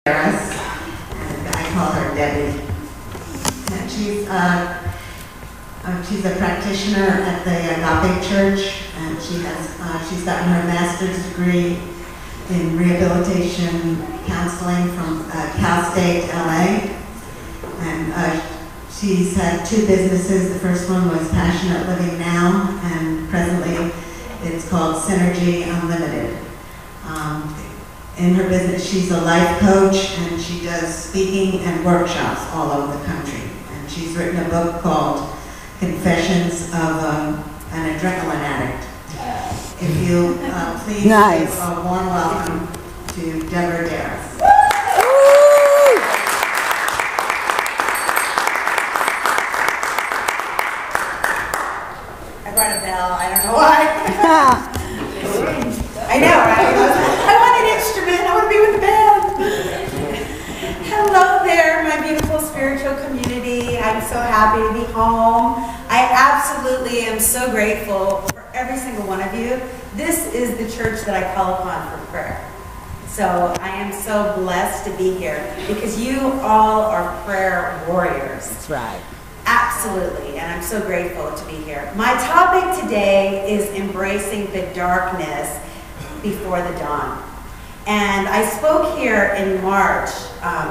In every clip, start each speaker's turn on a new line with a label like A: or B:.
A: Deras, and I call her Debbie. And she's a practitioner at the Agape Church, and she's gotten her master's degree in rehabilitation counseling from Cal State LA, and she's had two businesses. The first one was Passionate Living Now, and presently it's called Synergy Unlimited. In her business, she's a life coach, and she does speaking and workshops all over the country. And she's written a book called Confessions of an Adrenaline Addict. If you please give a warm welcome to Deborah Deras.
B: I brought a bell, I don't know why. I know, right? I want an instrument, I want to be with the band. Hello there, my beautiful spiritual community. I'm so happy to be home. I absolutely am so grateful for every single one of you. This is the church that I call upon for prayer. So I am so blessed to be here because you all are prayer warriors.
C: That's right.
B: Absolutely, and I'm so grateful to be here. My topic today is embracing the darkness before the dawn. And I spoke here in March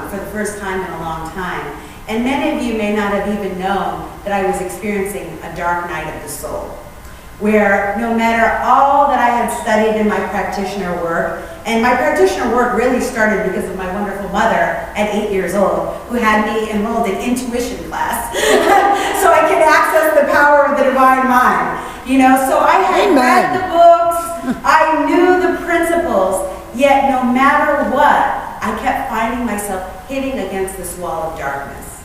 B: for the first time in a long time. And many of you may not have even known that I was experiencing a dark night of the soul, where no matter all that I had studied in my practitioner work, and my practitioner work really started because of my wonderful mother at 8 years old, who had me enrolled in intuition class, so I could access the power of the divine mind. You know, so I had read the books, I knew the principles, yet no matter what, I kept finding myself hitting against this wall of darkness.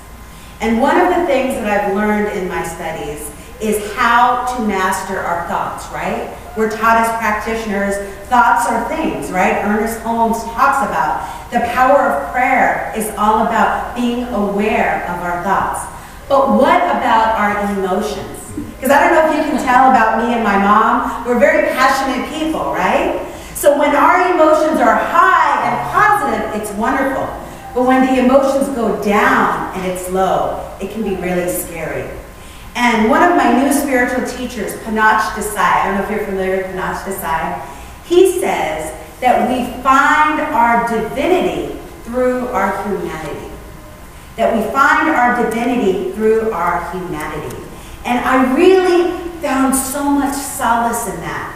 B: And one of the things that I've learned in my studies is how to master our thoughts, right? We're taught as practitioners, thoughts are things, right? Ernest Holmes talks about the power of prayer is all about being aware of our thoughts. But what about our emotions? Because I don't know if you can tell about me and my mom, we're very passionate people, right? So when our emotions are high and positive, it's wonderful. But when the emotions go down and it's low, it can be really scary. And one of my new spiritual teachers, Panach Desai, I don't know if you're familiar with Panach Desai, he says that we find our divinity through our humanity. That we find our divinity through our humanity. And I really found so much solace in that.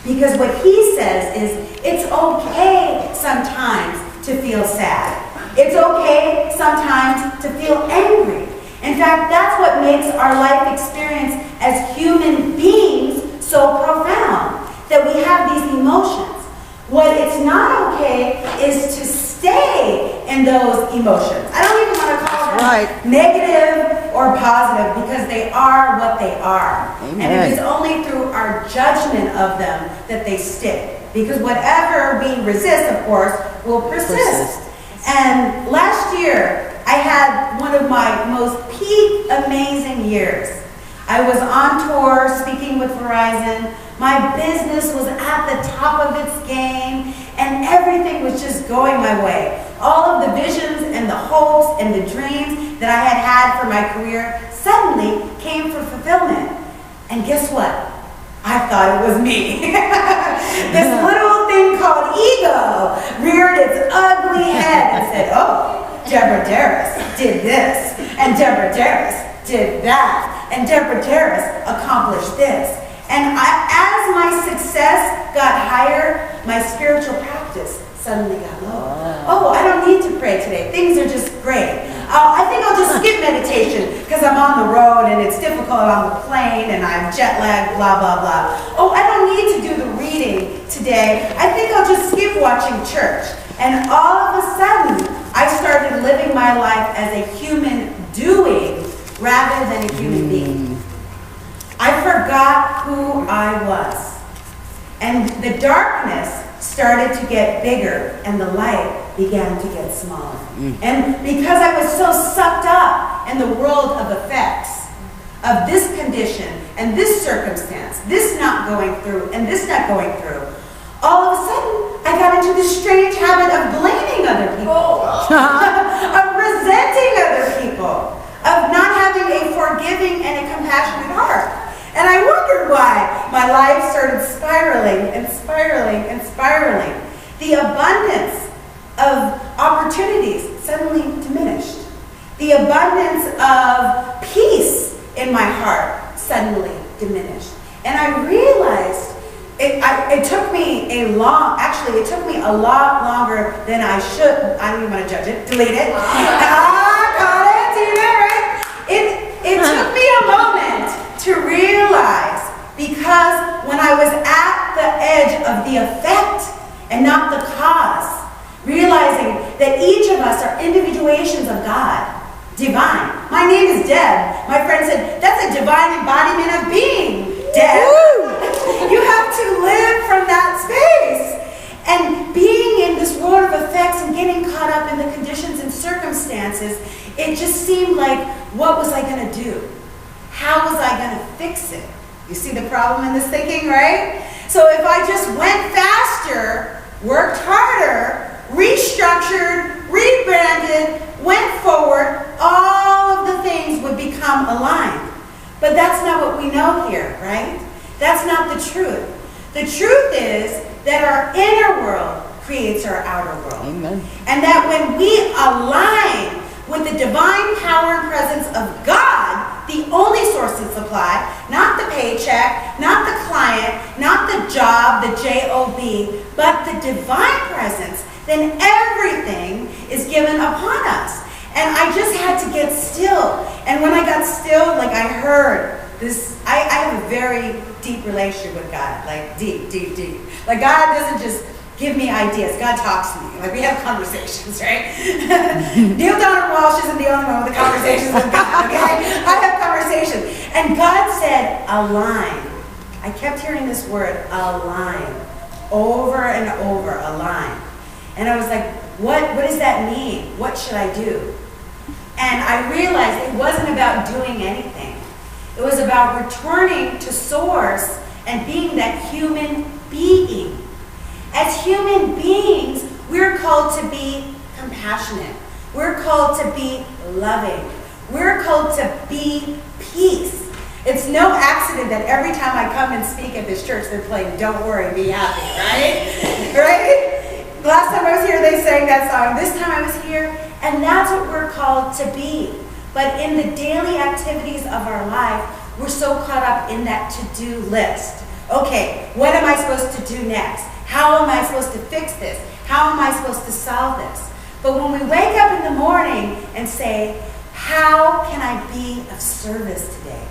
B: Because what he says is, it's okay sometimes to feel sad. It's okay sometimes to feel angry. In fact, that's what makes our life experience as human beings so profound, that we have these emotions. What it's not okay is to stay in those emotions. I don't even want to call them negative or positive, because they are what they are. Amen. And it is only through our judgment of them that they stick. Because whatever we resist, of course, will persist. And last year, I had one of my most peak amazing years. I was on tour speaking with Verizon. My business was at the top of its game, and everything was just going my way. All of the visions and the hopes and the dreams that I had had for my career suddenly came for fulfillment. And guess what? I thought it was me. This little thing called ego reared its ugly head and said, oh, Deborah Deras did this, and Deborah Deras did that, and Deborah Deras accomplished this. And as my success got higher, my spiritual practice suddenly got low. Oh, I don't need to pray today. Things are just great. I think I'll just skip meditation because I'm on the road and it's difficult on the plane and I'm jet lagged, blah, blah, blah. Oh, I don't need to do the reading today. I think I'll just skip watching church. And all of a sudden, I started living my life as a human doing rather than a human being. I forgot who I was. And the darkness started to get bigger and the light began to get smaller. And because I was so sucked up in the world of effects, of this condition and this circumstance, this not going through and this not going through, all of a sudden I got into this strange habit of blaming other people. opportunities suddenly diminished. The abundance of peace in my heart suddenly diminished. And I realized it took me a lot longer than I should. I don't even want to judge it. Delete it. Got it. See that, right? It took me a moment to realize, because when I was at the edge of the effect and not the cause, realizing that each of us are individuations of God, divine. My name is Deb. My friend said, that's a divine embodiment of being, Deb. You have to live from that space. And being in this world of effects and getting caught up in the conditions and circumstances, it just seemed like, what was I going to do? How was I going to fix it? You see the problem in this thinking, right? So if I just went faster, worked harder, restructured, rebranded, went forward, all of the things would become aligned. But that's not what we know here, right? That's not the truth. The truth is that our inner world creates our outer world.
C: Amen.
B: And that when we align with the divine power and presence of God, the only source of supply, not the paycheck, not the client, not the job, the J-O-B, but the divine presence, then everything is given upon us. And I just had to get still. And when I got still, like I heard this, I have a very deep relationship with God, like deep. Like God doesn't just give me ideas, God talks to me. Like we have conversations, right? Neil Donald Walsh isn't the only one with the conversations with God, okay? I have conversations. And God said, align. I kept hearing this word, align, over and over, align. And I was like, what does that mean? What should I do? And I realized it wasn't about doing anything. It was about returning to source and being that human being. As human beings, we're called to be compassionate. We're called to be loving. We're called to be peace. It's no accident that every time I come and speak at this church, they're playing Don't Worry, Be Happy, right? Right? Last time I was here, they sang that song. This time I was here, and that's what we're called to be. But in the daily activities of our life, we're so caught up in that to-do list. Okay, what am I supposed to do next? How am I supposed to fix this? How am I supposed to solve this? But when we wake up in the morning and say, how can I be of service today?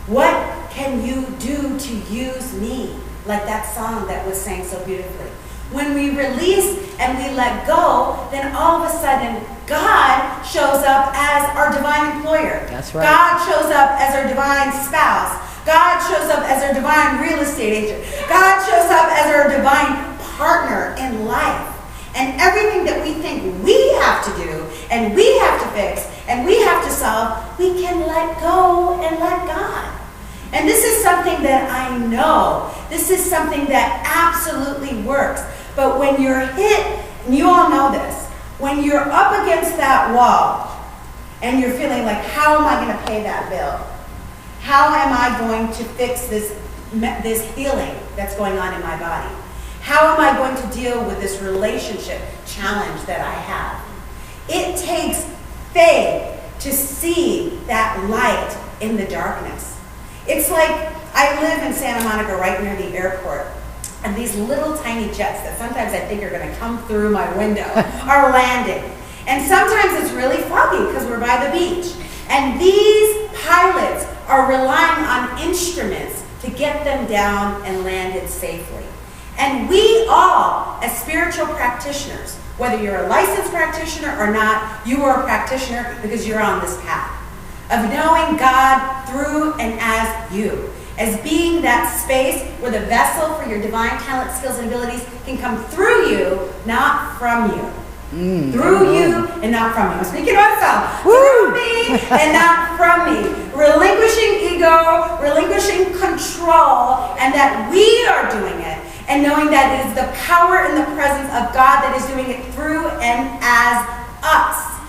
B: What can you do to use me? Like that song that was sang so beautifully. When we release and we let go, then all of a sudden, God shows up as our divine employer.
C: That's right.
B: God shows up as our divine spouse. God shows up as our divine real estate agent. God shows up as our divine partner in life. And everything that we think we have to do, and we have to fix, and we have to solve, we can let go and let God. And this is something that I know. This is something that absolutely works. But when you're hit, and you all know this, when you're up against that wall, and you're feeling like, how am I going to pay that bill? How am I going to fix this healing that's going on in my body? How am I going to deal with this relationship challenge that I have? It takes faith to see that light in the darkness. It's like I live in Santa Monica right near the airport, and these little tiny jets that sometimes I think are going to come through my window are landing. And sometimes it's really foggy because we're by the beach. And these pilots are relying on instruments to get them down and landed safely. And we all, as spiritual practitioners, whether you're a licensed practitioner or not, you are a practitioner because you're on this path of knowing God through and as you, as being that space where the vessel for your divine talent, skills, and abilities can come through you, not from you. Through you and not from you. I'm speaking to myself. Through me and not from me. Relinquishing ego, relinquishing control, and that we are doing it. And knowing that it is the power and the presence of God that is doing it through and as us.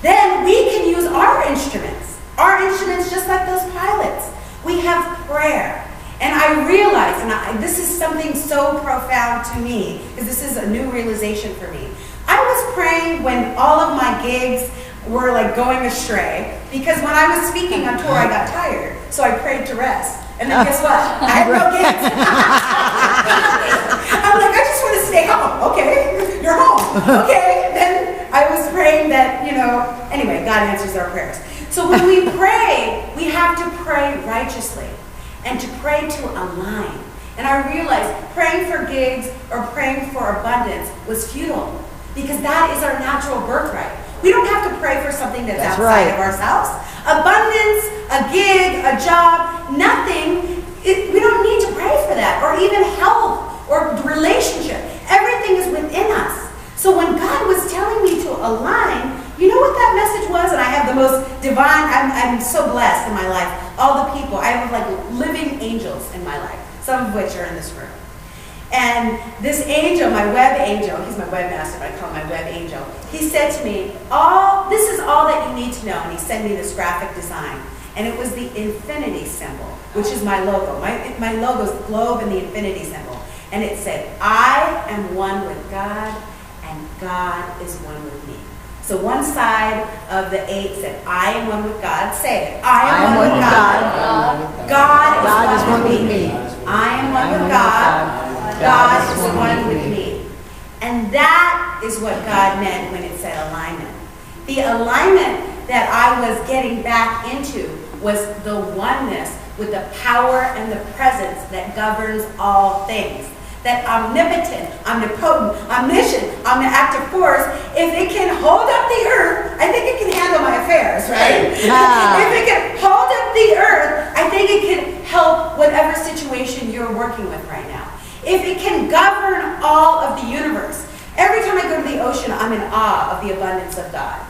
B: Then we can use our instruments. Our instruments just like those pilots. We have prayer. And I realize, and this is something so profound to me, because this is a new realization for me. I was praying when all of my gigs were like going astray, because when I was speaking on tour, I got tired, so I prayed to rest. And then guess what? I had no gigs. I'm like, I just want to stay home. Okay, you're home. Okay, then I was praying that, anyway, God answers our prayers. So when we pray, we have to pray righteously and to pray to align. And I realized praying for gigs or praying for abundance was futile, because that is our natural birthright. We don't have to pray for something that's outside of ourselves. Abundance, a gig, a job, nothing. We don't need to pray for that, or even health or relationship. Everything is within us. So when God was telling me to align, you know what that message was? And I have the most divine, I'm so blessed in my life. All the people, I have like living angels in my life, some of which are in this room. And this angel, my web angel, he's my webmaster, but I call him my web angel. He said to me, this is all that you need to know. And he sent me this graphic design. And it was the infinity symbol, which is my logo. My logo is the globe and the infinity symbol. And it said, I am one with God, and God is one with me. So one side of the 8 said, I am one with God. Say it. I am one with God. God is one with me. I am one with God. God is one with me. And that is what God meant when it said alignment. The alignment that I was getting back into was the oneness with the power and the presence that governs all things. That omnipotent, omnipotent, omniscient, omniactive force, if it can hold up the earth, I think it can handle my affairs, right? Yeah. If it can hold up the earth, I think it can help whatever situation you're working with right now. If it can govern all of the universe. Every time I go to the ocean, I'm in awe of the abundance of God.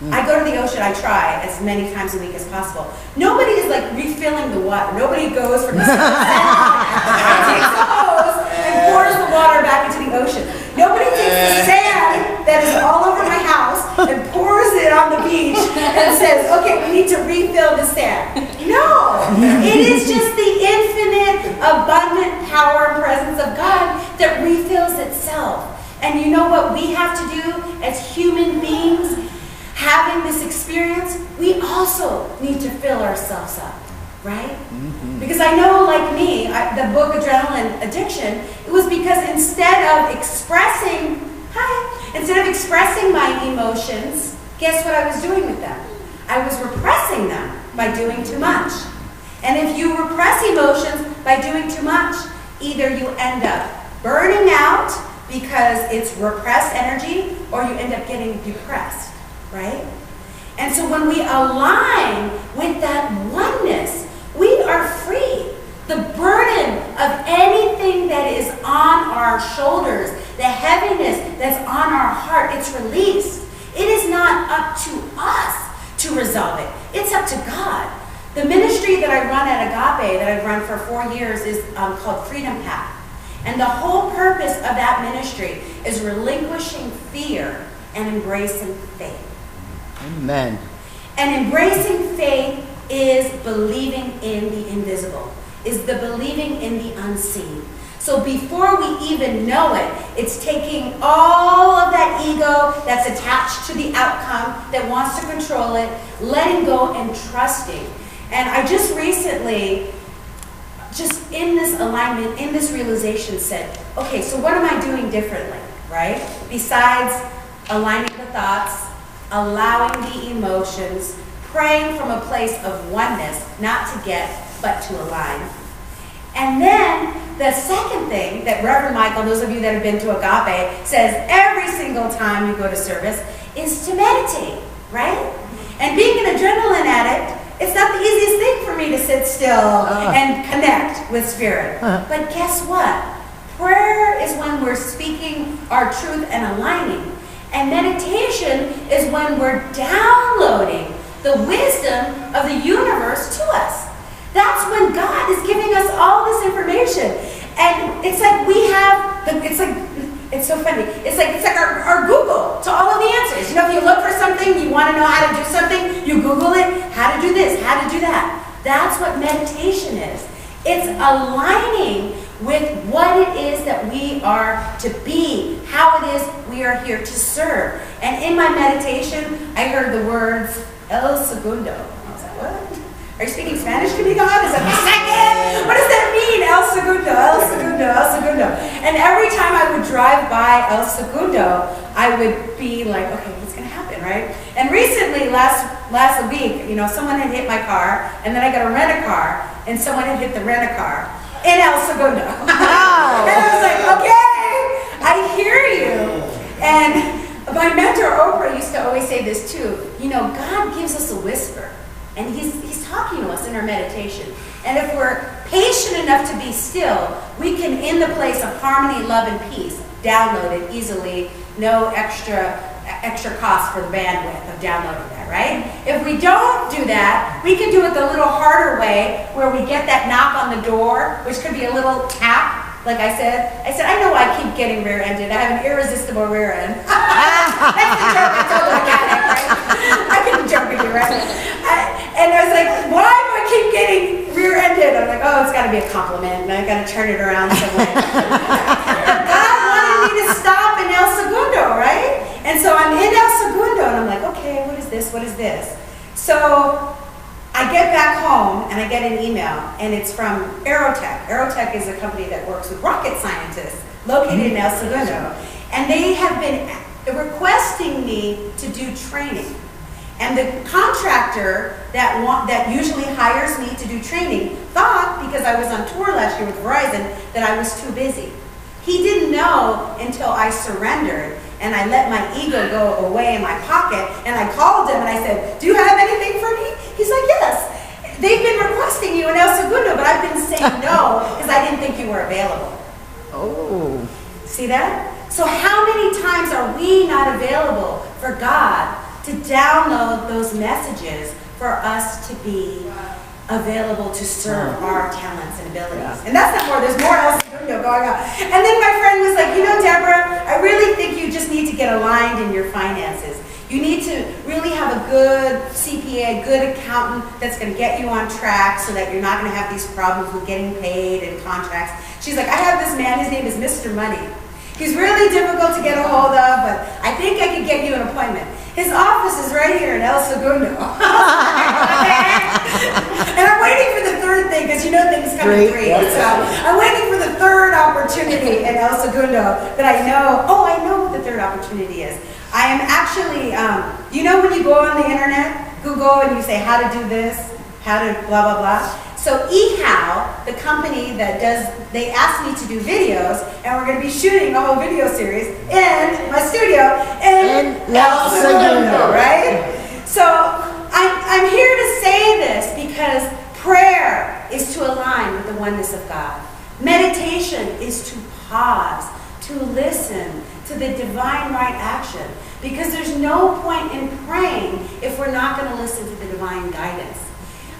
B: I go to the ocean, I try as many times a week as possible. Nobody is like refilling the water. Nobody goes from the and takes the hose and pours the water back into the ocean. Nobody takes the sand that is all over my house and pours it on the beach and says, okay, we need to refill the sand. No, it is just the infinite, abundant power and presence of God that refills itself. And you know what we have to do as human beings? Having this experience, we also need to fill ourselves up, right? Mm-hmm. Because I know, like me, the book Adrenaline Addiction, it was because instead of expressing my emotions, guess what I was doing with them? I was repressing them by doing too much. And if you repress emotions by doing too much, either you end up burning out because it's repressed energy, or you end up getting depressed. Right? And so when we align with that oneness, we are free. The burden of anything that is on our shoulders, the heaviness that's on our heart, it's released. It is not up to us to resolve it. It's up to God. The ministry that I run at Agape, that I've run for 4 years, is called Freedom Path. And the whole purpose of that ministry is relinquishing fear and embracing faith.
C: Amen.
B: And embracing faith is believing in the invisible, is the believing in the unseen. So before we even know it, it's taking all of that ego that's attached to the outcome, that wants to control it, letting go and trusting. And I just recently, just in this alignment, in this realization said, okay, so what am I doing differently, right? Besides aligning the thoughts, allowing the emotions, praying from a place of oneness, not to get, but to align. And then the second thing that Reverend Michael, those of you that have been to Agape, says every single time you go to service is to meditate, right? And being an adrenaline addict, it's not the easiest thing for me to sit still and connect with Spirit. But guess what? Prayer is when we're speaking our truth and aligning. And meditation is when we're downloading the wisdom of the universe to us. That's when God is giving us all this information. And it's like we have, it's so funny. It's like our Google to all of the answers. You know, if you look for something, you want to know how to do something, you Google it, how to do this, how to do that. That's what meditation is. It's aligning with what it is that we are to be, how it is we are here to serve. And in my meditation, I heard the words, El Segundo. I was like, what? Are you speaking Spanish to me, God? Is that the second? What does that mean? El Segundo, El Segundo, El Segundo. And every time I would drive by El Segundo, I would be like, okay, what's going to happen, right? And recently, last week, someone had hit my car, and then I got to rent a car, and someone had hit the rent-a-car in El Segundo. And I was like, okay, I hear you. And my mentor, Oprah, used to always say this too. God gives us a whisper. And he's talking to us in our meditation. And if we're patient enough to be still, we can, in the place of harmony, love, and peace, download it easily. No extra cost for the bandwidth of downloading that, right? If we don't do that, we can do it the little harder way, where we get that knock on the door, which could be a little tap. Like I said, I know I keep getting rear-ended. I have an irresistible rear end. That's the joke I told the mechanic, right? I couldn't joke with you, right? And I was like, why do I keep getting rear-ended? I'm like, oh, it's got to be a compliment, and I got to turn it around somewhere. God wanted me to stop in El Segundo, right? And so I'm in El Segundo, and I'm like, okay, what is this? What is this? So I get back home, and I get an email, and it's from Aerotech. Aerotech is a company that works with rocket scientists located in El Segundo. And they have been requesting me to do training. And the contractor that usually hires me to do training thought, because I was on tour last year with Verizon, that I was too busy. He didn't know until I surrendered and I let my ego go away in my pocket, and I called him and I said, do you have anything for me? He's like, yes. They've been requesting you in El Segundo, but I've been saying no because I didn't think you were available.
C: Oh.
B: See that? So how many times are we not available for God to download those messages for us to be available to serve our talents and abilities?
C: Yeah.
B: And that's not more, there's more else going on. And then my friend was like, Deborah, I really think you just need to get aligned in your finances. You need to really have a good CPA, a good accountant that's going to get you on track so that you're not going to have these problems with getting paid and contracts. She's like, I have this man, his name is Mr. Money. He's really difficult to get a hold of, but I think I could get you an appointment. His office is right here in El Segundo. And I'm waiting for the third thing, because things come in threes. So I'm waiting for the third opportunity in El Segundo that I know what the third opportunity is. I am actually, when you go on the internet, Google, and you say how to do this, how to blah, blah, blah. So eHow, the company that they asked me to do videos, and we're going to be shooting a whole video series in my studio in El Segundo, right? So I'm here to say this because prayer is to align with the oneness of God. Meditation is to pause, to listen to the divine right action, because there's no point in praying if we're not going to listen to the divine guidance.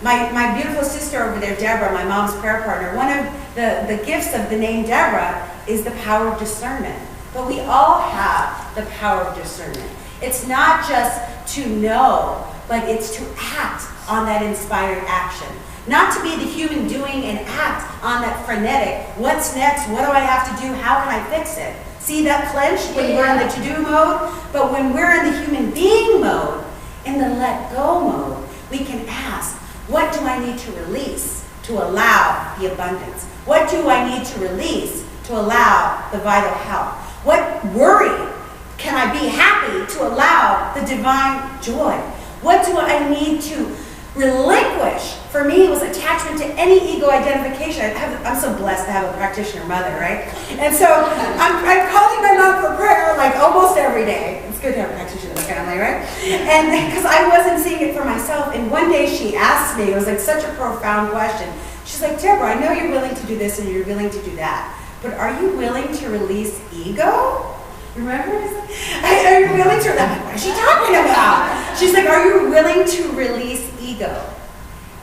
B: My beautiful sister over there, Deborah, my mom's prayer partner, one of the gifts of the name Deborah is the power of discernment. But we all have the power of discernment. It's not just to know, but it's to act on that inspired action. Not to be the human doing and act on that frenetic, what's next, what do I have to do, how can I fix it? See that clench when we're in the to-do mode? But when we're in the human being mode, in the let-go mode, we can ask, what do I need to release to allow the abundance? What do I need to release to allow the vital health? What worry can I be happy to allow the divine joy? What do I need to relinquish? For me, it was attachment to any ego identification. I'm so blessed to have a practitioner mother, right? And so I'm calling my mom for prayer like almost every day. It's good to have a practitioner in the family, right? And because I wasn't seeing it for myself. And one day she asked me, it was like such a profound question. She's like, Deborah, I know you're willing to do this and you're willing to do that, but are you willing to release ego? Remember? Are you willing to? What is she talking about? She's like, are you willing to release ego?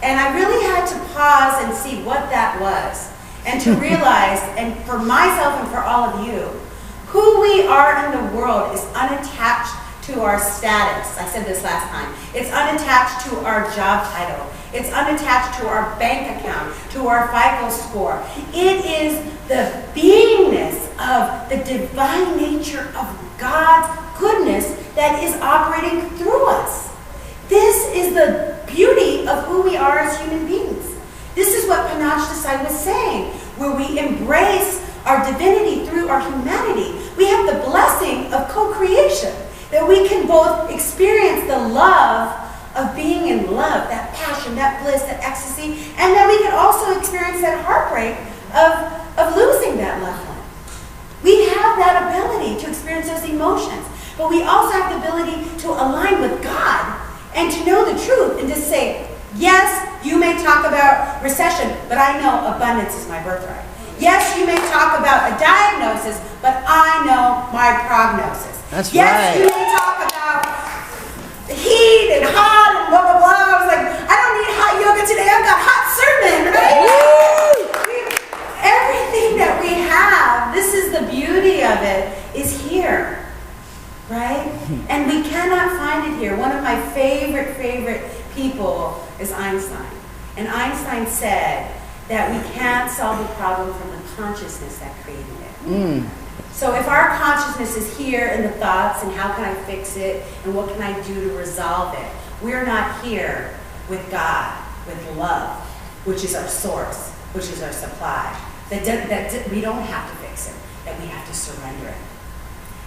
B: And I really had to pause and see what that was, and to realize, and for myself and for all of you, who we are in the world is unattached to our status. I said this last time. It's unattached to our job title. It's unattached to our bank account, to our FICO score. It is the beingness of the divine nature of God's goodness that is operating through us. This is the beauty of who we are as human beings. This is what Panach Desai was saying, where we embrace our divinity through our humanity. We have the blessing of co-creation, that we can both experience the love of being in love, that passion, that bliss, that ecstasy, and then we can also experience that heartbreak of losing that loved one. We have that ability to experience those emotions, but we also have the ability to align with God and to know the truth and to say, yes, you may talk about recession, but I know abundance is my birthright. Yes, you may talk about a diagnosis, but I know my prognosis.
C: That's
B: yes,
C: right.
B: You may talk about heat and hot and blah, blah, blah. I was like, I don't need hot yoga today. I've got hot sermon, right? Everything that we have, this is the beauty of it, is here, right? And we cannot find it here. One of my favorite people is Einstein. And Einstein said that we can't solve a problem from the consciousness that created it. So if our consciousness is here in the thoughts and how can I fix it and what can I do to resolve it, we're not here with God, with love, which is our source, which is our supply. That we don't have to fix it, that we have to surrender it.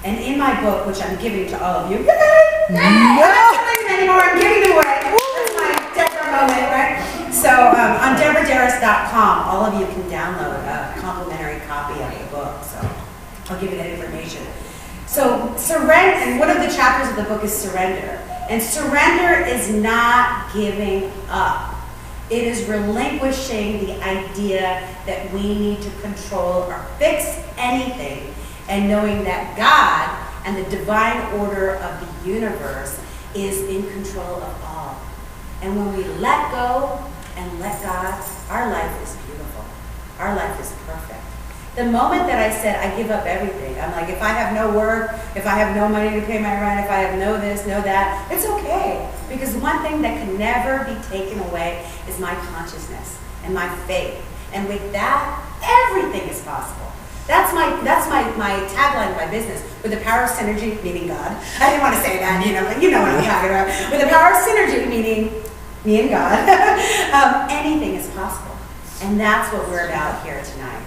B: And in my book, which I'm giving to all of you, I'm not telling you anymore, I'm giving it away. That's my Deborah moment, right? So on Deras.com, all of you can download a complimentary copy of the book. So I'll give you that information. So surrender, and one of the chapters of the book is surrender. And surrender is not giving up. It is relinquishing the idea that we need to control or fix anything, and knowing that God and the divine order of the universe is in control of all. And when we let go and let God, our life is beautiful. Our life is perfect. The moment that I said, I give up everything, I'm like, if I have no work, if I have no money to pay my rent, if I have no this, no that, it's okay. Because one thing that can never be taken away is my consciousness and my faith. And with that, everything is possible. That's my tagline of my business. With the power of synergy, meaning God. I didn't want to say that, but you know what I'm talking about. With the power of synergy, meaning me and God, anything is possible. And that's what we're about here tonight.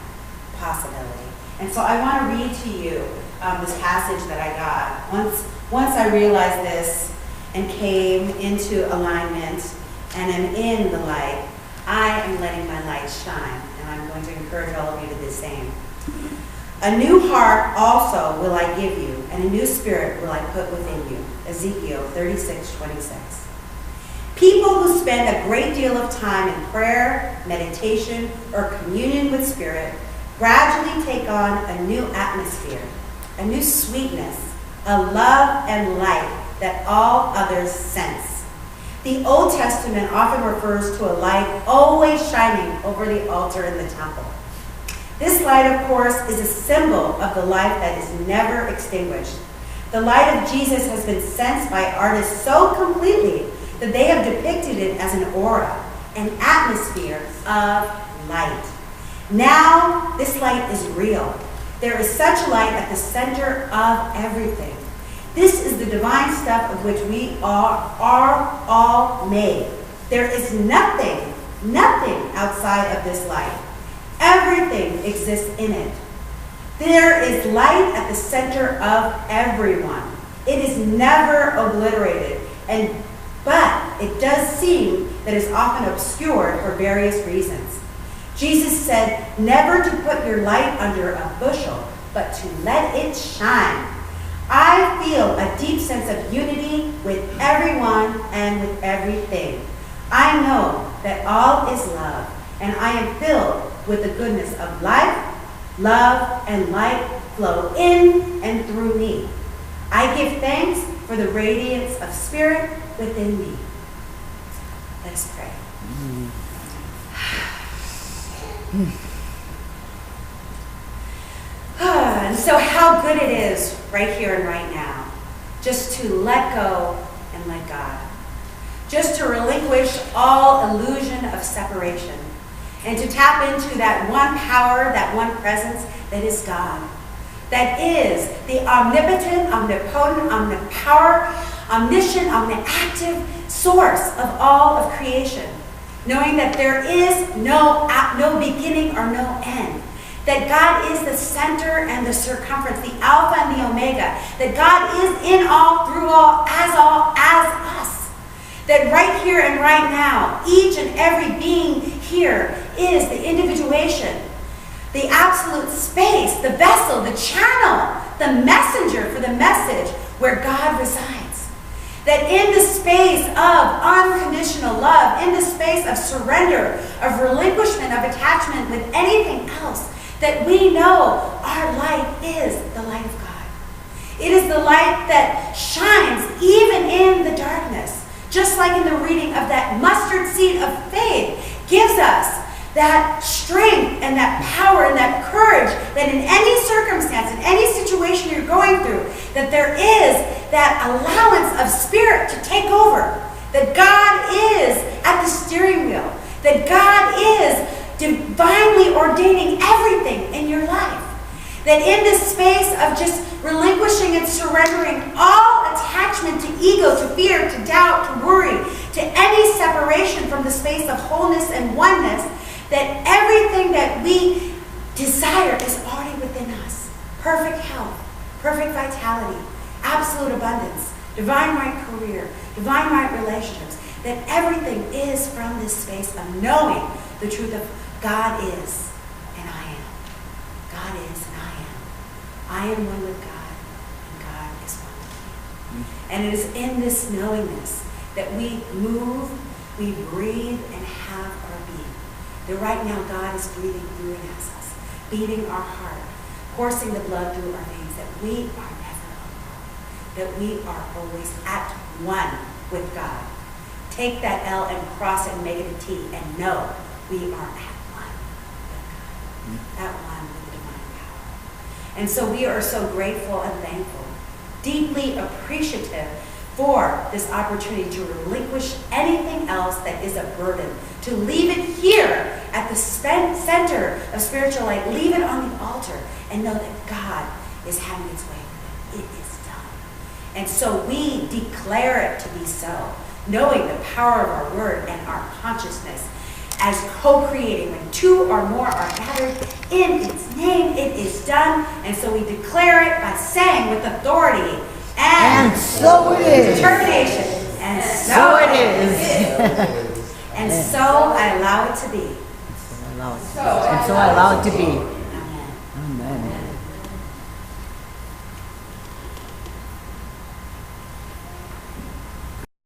B: Possibility. And so I want to read to you this passage that I got. Once I realized this and came into alignment and am in the light, I am letting my light shine, and I'm going to encourage all of you to do the same. A new heart also will I give you, and a new spirit will I put within you. Ezekiel 36:26. People who spend a great deal of time in prayer, meditation, or communion with Spirit gradually take on a new atmosphere, a new sweetness, a love and light that all others sense. The Old Testament often refers to a light always shining over the altar in the temple. This light, of course, is a symbol of the light that is never extinguished. The light of Jesus has been sensed by artists so completely that they have depicted it as an aura, an atmosphere of light. Now, this light is real. There is such light at the center of everything. This is the divine stuff of which we are all made. There is nothing outside of this light. Everything exists in it. There is light at the center of everyone. It is never obliterated, but it does seem that it's often obscured for various reasons. Jesus said, never to put your light under a bushel, but to let it shine. I feel a deep sense of unity with everyone and with everything. I know that all is love, and I am filled with the goodness of life, love, and light flow in and through me. I give thanks for the radiance of Spirit within me. Let's pray. And so how good it is right here and right now just to let go and let God. Just to relinquish all illusion of separation and to tap into that one power, that one presence that is God. that is the omnipotent, omnipotent, omnipower, omniscient, omniactive source of all of creation. Knowing that there is no beginning or no end. That God is the center and the circumference, the Alpha and the Omega. That God is in all, through all, as us. That right here and right now, each and every being here is the individuation, the absolute space, the vessel, the channel, the messenger for the message where God resides. That in the space of unconditional love, in the space of surrender, of relinquishment, of attachment with anything else, that we know our light is the light of God. It is the light that shines even in the darkness. Just like in the reading of that mustard seed of faith gives us that strength and that power and that courage that in any circumstance, in any situation you're going through, that there is that allowance of spirit to take over. That God is at the steering wheel. That God is divinely ordaining everything in your life. That in this space of just relinquishing and surrendering all attachment to ego, to fear, to doubt, to worry, to any separation from the space of wholeness and oneness, that everything that we desire is already within us. Perfect health, perfect vitality, absolute abundance, divine right career, divine right relationships, that everything is from this space of knowing the truth of God is and I am. God is and I am. I am one with God and God is one with me. And it is in this knowingness that we move, we breathe, and have our being. That right now God is breathing through and as us, beating our heart, coursing the blood through our veins, that we are never alone, that we are always at one with God. Take that L and cross it and make it a T and know we are at one with God, at one with the divine power. And so we are so grateful and thankful, deeply appreciative for this opportunity to relinquish anything else that is a burden, to leave it here at the center of spiritual light, leave it on the altar, and know that God is having its way with it. It is done. And so we declare it to be so, knowing the power of our word and our consciousness as co-creating. When two or more are gathered in its name, it is done. And so we declare it by saying with authority, and
C: so it is.
B: Determination. And so it is. And so I allow it to be.
C: And so I allow it to be.